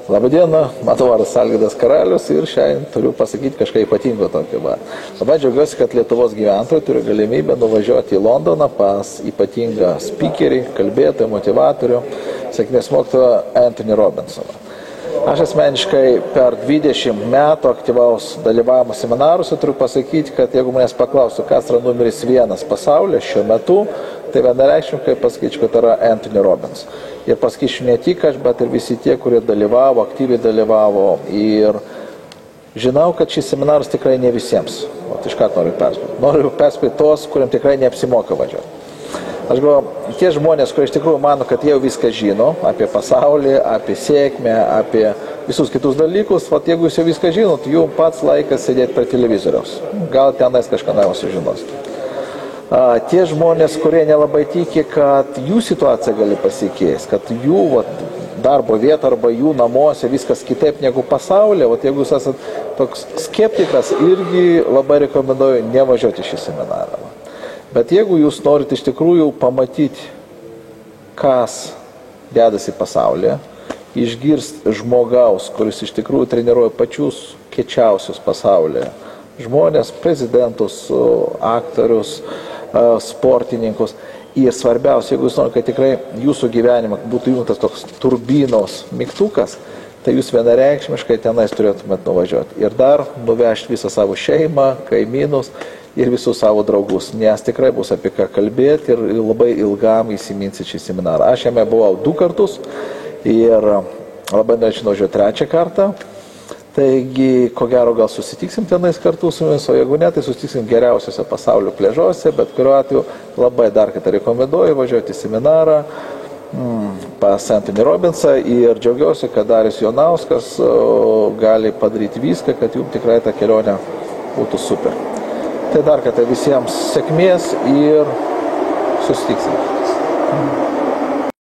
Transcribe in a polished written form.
Labadiena, mano vardas Algirdas Karalius ir šiandien turiu pasakyti kažką ypatingo tokio. Labai džiaugiuosi, kad Lietuvos gyventojai turi galimybę nuvažiuoti į Londoną pas ypatingą speakerį, kalbėtoją, motivatorių, sėkmės mokytoją Anthony Robinsoną. Aš asmeniškai per 20 metų aktyvaus dalyvavimo seminaruose turiu pasakyti, kad jeigu manęs paklaustų, kas yra numeris 1 pasaulyje šiuo metu, tai vienareikšmiškai pasakyčiau, kad yra Anthony Robbins. Ir pasakyčiau ne tik aš, bet ir visi tie, kurie dalyvavo, aktyviai dalyvavo. Ir žinau, kad šis seminaras tikrai ne visiems. O iš ką noriu perspėti? Noriu perspėti tos, kuriam tikrai neapsimoka važiuoti. Aš galvoju, tie žmonės, kurie iš tikrųjų mano, kad jau viską žino apie pasaulį, apie sėkmę, apie visus kitus dalykus, jeigu jūs jau viską žinot, jums pats laikas sėdėti prie televizoriaus. Gal tenais kažką naujo sužinos. Tie žmonės, kurie nelabai tiki, kad jų situacija gali pasikeisti, kad jų darbo vieta arba jų namuose viskas kitaip negu pasaulyje, jeigu jūs esate toks skeptikas, irgi labai rekomenduoju nevažiuoti šį seminarą. Bet jeigu jūs norite iš tikrųjų pamatyti, kas dedasi pasaulyje, išgirsti žmogaus, kuris iš tikrųjų treniruoja pačius kiečiausius pasaulyje, žmonės, prezidentus, aktorius, sportininkus. Ir svarbiausia, jeigu jūs norite, kad tikrai jūsų gyvenimą būtų įjungtas toks turbinos mygtukas, tai jūs vienareikšmiškai tenais turėtumėt nuvažiuoti. Ir dar nuvežti visą savo šeimą, kaimynus ir visus savo draugus, nes tikrai bus apie ką kalbėti ir labai ilgam įsiminsi šį seminarą. Aš jame buvau 2 kartus ir labai norėčiau nuvažiuoti 3 kartą. Taigi, ko gero, gal susitiksim tenais kartu su jumis, o jeigu ne, tai susitiksim geriausiose pasaulio pliažuose, bet kuriuo atveju labai dar kartą rekomenduoju važiuoti į seminarą pas Anthony Robbinsą ir džiaugiuosi, kad Darius Jonauskas gali padaryti viską, kad jums tikrai ta kelionė būtų super. Tai dar kartą visiems sėkmės ir susitiksim.